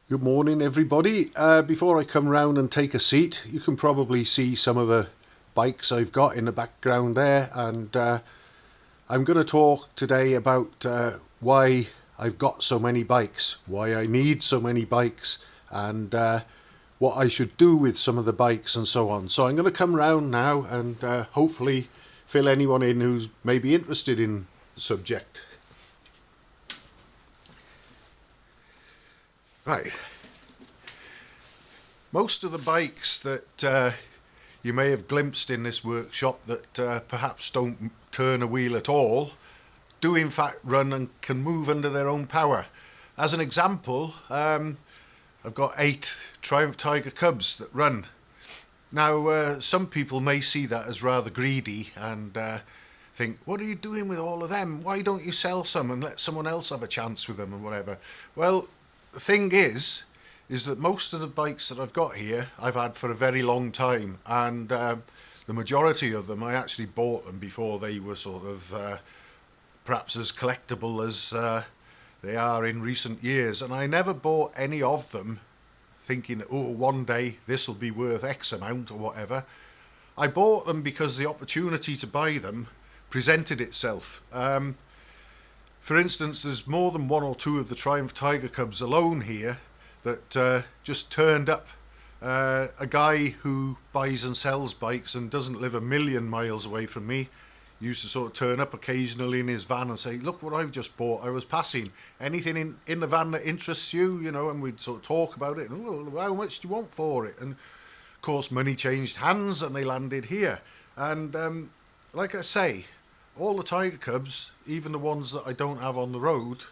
Good morning, everybody. Before I come round and take a seat, you can probably see some of the bikes I've got in the background there, and I'm going to talk today about why I've got so many bikes, why I need so many bikes, and what I should do with some of the bikes and so on. So I'm going to come round now and hopefully fill anyone in who's maybe interested in the subject. Right. Most of the bikes that you may have glimpsed in this workshop that perhaps don't turn a wheel at all do in fact run and can move under their own power. As an example, I've got 8 Triumph Tiger Cubs that run. Now, some people may see that as rather greedy and think, what are you doing with all of them? Why don't you sell some and let someone else have a chance with them and whatever? Well, the thing is that most of the bikes that I've got here I've had for a very long time, and the majority of them I actually bought them before they were sort of perhaps as collectible as they are in recent years, and I never bought any of them thinking, oh, one day this will be worth X amount or whatever. I bought them because the opportunity to buy them presented itself. For instance, there's more than 1 or 2 of the Triumph Tiger Cubs alone here that just turned up. A guy who buys and sells bikes and doesn't live a million miles away from me used to sort of turn up occasionally in his van and say, look what I've just bought, I was passing, anything in the van that interests you, and we'd sort of talk about it, and oh, how much do you want for it? And of course money changed hands and they landed here. And like I say, all the Tiger Cubs, even the ones that I don't have on the road,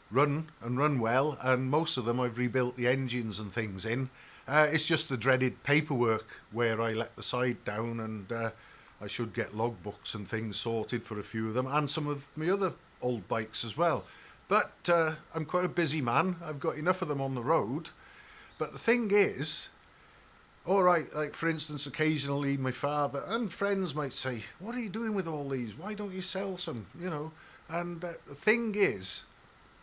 run and run well, and most of them I've rebuilt the engines and things in. It's just the dreaded paperwork where I let the side down, and I should get logbooks and things sorted for a few of them, and some of my other old bikes as well. But I'm quite a busy man, I've got enough of them on the road. But the thing is, alright, like for instance, occasionally my father and friends might say, what are you doing with all these? Why don't you sell some? And the thing is,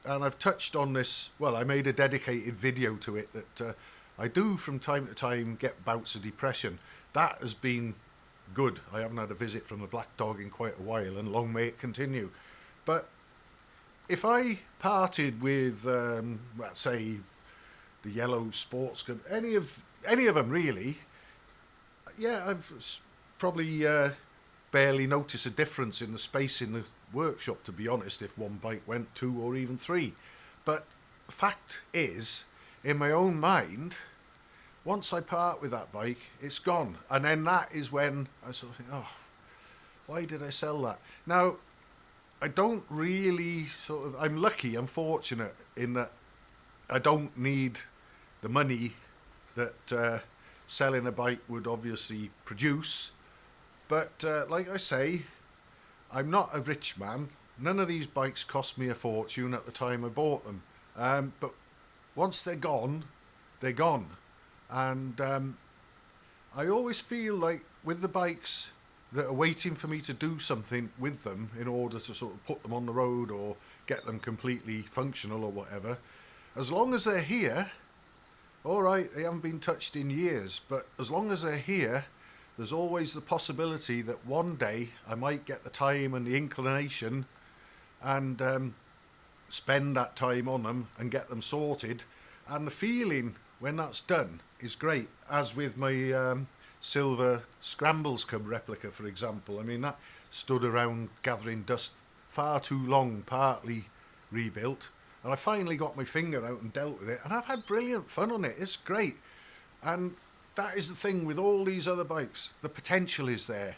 and I've touched on this, well, I made a dedicated video to it, that I do from time to time get bouts of depression. That has been good. I haven't had a visit from the black dog in quite a while, and long may it continue. But if I parted with, let's say, the yellow sports gun, any of them really, yeah, I've probably barely noticed a difference in the space in the workshop, to be honest, if one bike went 2 or even 3. But the fact is, in my own mind, once I part with that bike, it's gone. And then that is when I sort of think, oh, why did I sell that? Now, I don't really I'm lucky, I'm fortunate in that I don't need the money that selling a bike would obviously produce. But like I say, I'm not a rich man. None of these bikes cost me a fortune at the time I bought them. But once they're gone, they're gone. And I always feel like with the bikes that are waiting for me to do something with them in order to sort of put them on the road or get them completely functional or whatever, as long as they're here, alright, they haven't been touched in years, but as long as they're here, there's always the possibility that one day I might get the time and the inclination and spend that time on them and get them sorted. And the feeling when that's done is great, as with my silver Scrambles Cub replica, for example. I mean, that stood around gathering dust far too long, partly rebuilt, and I finally got my finger out and dealt with it, and I've had brilliant fun on it. It's great. And that is the thing with all these other bikes, the potential is there.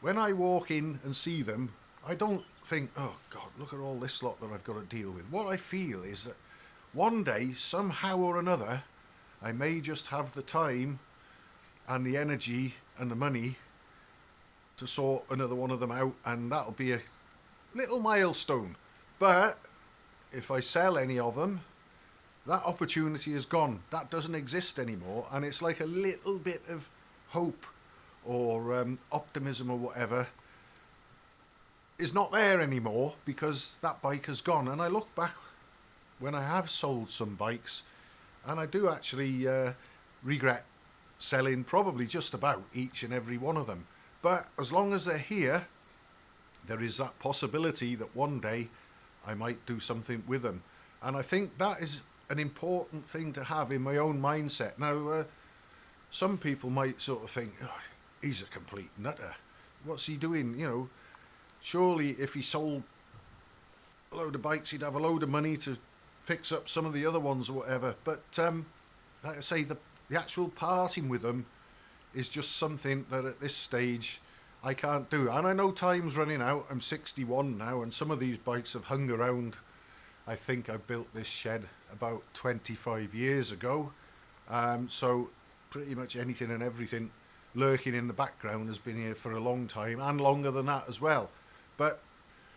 When I walk in and see them, I don't think, oh God, look at all this lot that I've got to deal with. What I feel is that one day, somehow or another, I may just have the time and the energy and the money to sort another one of them out, and that'll be a little milestone. But if I sell any of them, that opportunity is gone. That doesn't exist anymore, and it's like a little bit of hope or optimism or whatever is not there anymore because that bike has gone. And I look back when I have sold some bikes, And I do actually regret selling probably just about each and every one of them. But as long as they're here, there is that possibility that one day I might do something with them. And I think that is an important thing to have in my own mindset. Now, some people might sort of think, oh, he's a complete nutter. What's he doing? You know, surely if he sold a load of bikes, he'd have a load of money to fix up some of the other ones or whatever. But like I say, the actual parting with them is just something that at this stage I can't do. And I know time's running out. I'm 61 now, and some of these bikes have hung around. I think I built this shed about 25 years ago. So pretty much anything and everything lurking in the background has been here for a long time, and longer than that as well. But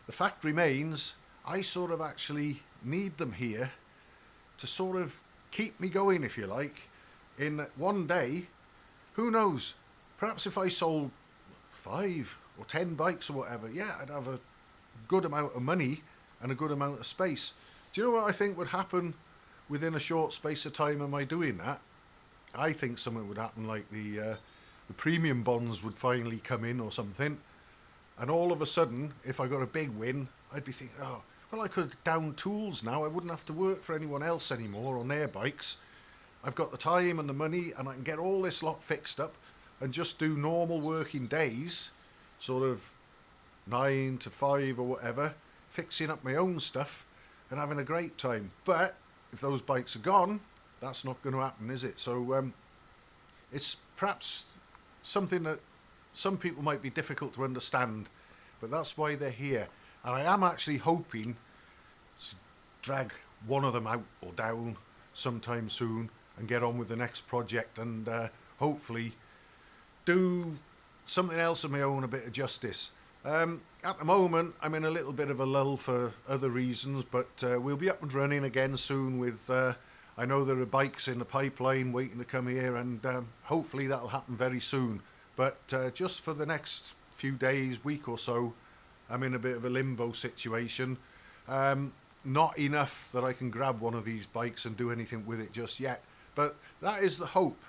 the fact remains, I sort of actually need them here to sort of keep me going, if you like, in that one day, who knows, perhaps if I sold 5 or 10 bikes or whatever, yeah, I'd have a good amount of money and a good amount of space. Do you know what I think would happen within a short space of time of my doing that? I think something would happen like the premium bonds would finally come in or something, and all of a sudden, if I got a big win, I'd be thinking, oh, well, I could down tools now. I wouldn't have to work for anyone else anymore on their bikes. I've got the time and the money, and I can get all this lot fixed up and just do normal working days, sort of 9 to 5 or whatever, fixing up my own stuff and having a great time. But if those bikes are gone, that's not going to happen, is it? So it's perhaps something that some people might be difficult to understand, but that's why they're here. And I am actually hoping to drag one of them out or down sometime soon and get on with the next project, and hopefully do something else of my own, a bit of justice. At the moment, I'm in a little bit of a lull for other reasons, but we'll be up and running again soon with, I know there are bikes in the pipeline waiting to come here, and hopefully that'll happen very soon. But just for the next few days, week or so, I'm in a bit of a limbo situation. Not enough that I can grab one of these bikes and do anything with it just yet. But that is the hope.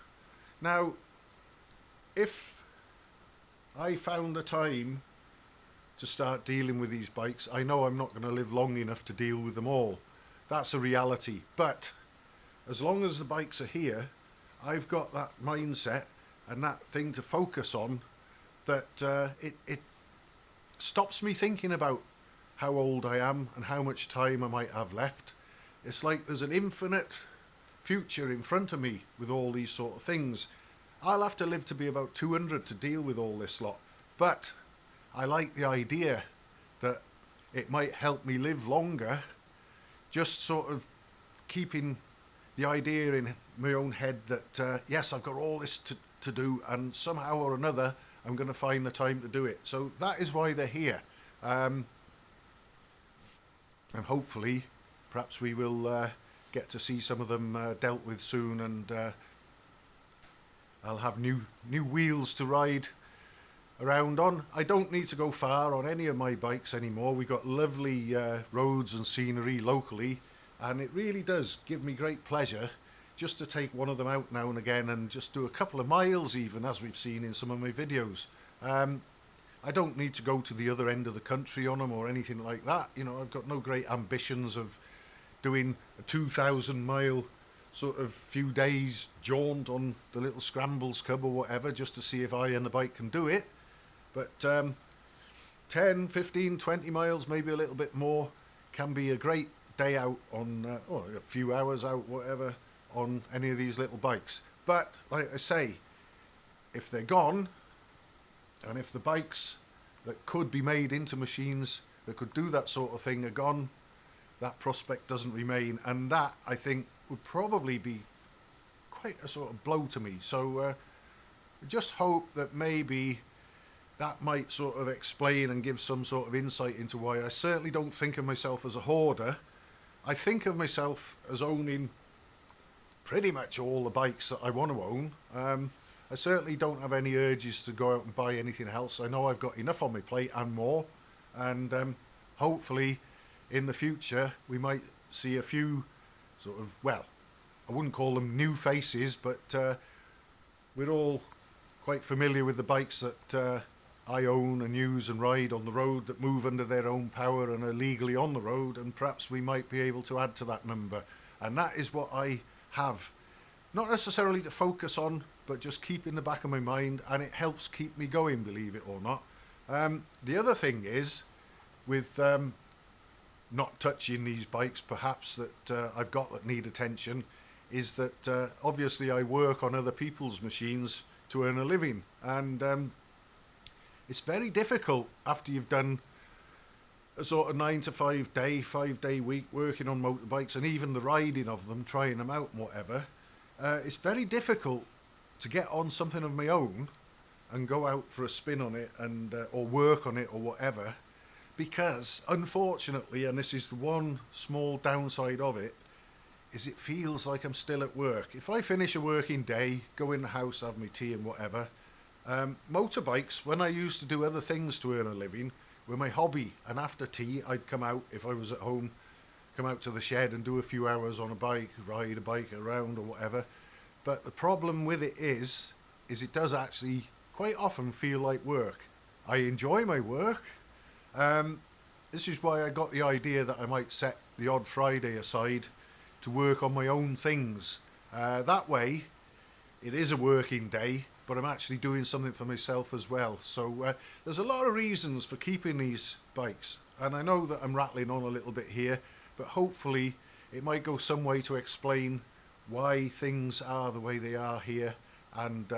Now, if I found a time to start dealing with these bikes, I know I'm not going to live long enough to deal with them all. That's a reality. But as long as the bikes are here, I've got that mindset and that thing to focus on, that it stops me thinking about how old I am and how much time I might have left. It's like there's an infinite future in front of me with all these sort of things. I'll have to live to be about 200 to deal with all this lot, but I like the idea that it might help me live longer, just sort of keeping the idea in my own head that yes, I've got all this to do, and somehow or another I'm going to find the time to do it. So that is why they're here, and hopefully perhaps we will get to see some of them dealt with soon, and I'll have new wheels to ride around on. I don't need to go far on any of my bikes anymore. We've got lovely roads and scenery locally, and it really does give me great pleasure just to take one of them out now and again and just do a couple of miles, even, as we've seen in some of my videos. I don't need to go to the other end of the country on them or anything like that. You know, I've got no great ambitions of doing a 2,000 mile sort of few days jaunt on the little Scrambles Cub or whatever, just to see if I and the bike can do it. But 10, 15, 20 miles, maybe a little bit more, can be a great day out on, or a few hours out, whatever, on any of these little bikes. But like I say, if they're gone, and if the bikes that could be made into machines that could do that sort of thing are gone, that prospect doesn't remain, and that, I think, would probably be quite a sort of blow to me. So I just hope that maybe that might sort of explain and give some sort of insight into why I certainly don't think of myself as a hoarder. I think of myself as owning pretty much all the bikes that I want to own. I certainly don't have any urges to go out and buy anything else. I know I've got enough on my plate and more, and hopefully in the future we might see a few sort of, well, I wouldn't call them new faces, but we're all quite familiar with the bikes that I own and use and ride on the road that move under their own power and are legally on the road, and perhaps we might be able to add to that number. And that is what I have, not necessarily to focus on, but just keep in the back of my mind, and it helps keep me going, believe it or not. The other thing is, with not touching these bikes perhaps that I've got that need attention, is that obviously I work on other people's machines to earn a living, and it's very difficult after you've done a sort of 9 to 5 day, 5 day week working on motorbikes, and even the riding of them, trying them out and whatever. It's very difficult to get on something of my own and go out for a spin on it and or work on it or whatever, because unfortunately, and this is the one small downside of it, is it feels like I'm still at work. If I finish a working day, go in the house, have my tea and whatever, motorbikes, when I used to do other things to earn a living, were my hobby, and after tea I'd come out, if I was at home, come out to the shed and do a few hours on a bike, ride a bike around or whatever. But the problem with it is it does actually quite often feel like work. I enjoy my work. This is why I got the idea that I might set the odd Friday aside to work on my own things. That way, it is a working day, but I'm actually doing something for myself as well. So there's a lot of reasons for keeping these bikes, and I know that I'm rattling on a little bit here, but hopefully it might go some way to explain why things are the way they are here, and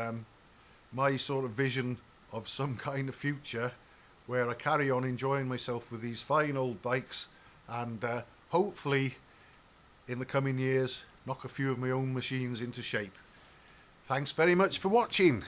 my sort of vision of some kind of future where I carry on enjoying myself with these fine old bikes, and hopefully in the coming years knock a few of my own machines into shape. Thanks very much for watching.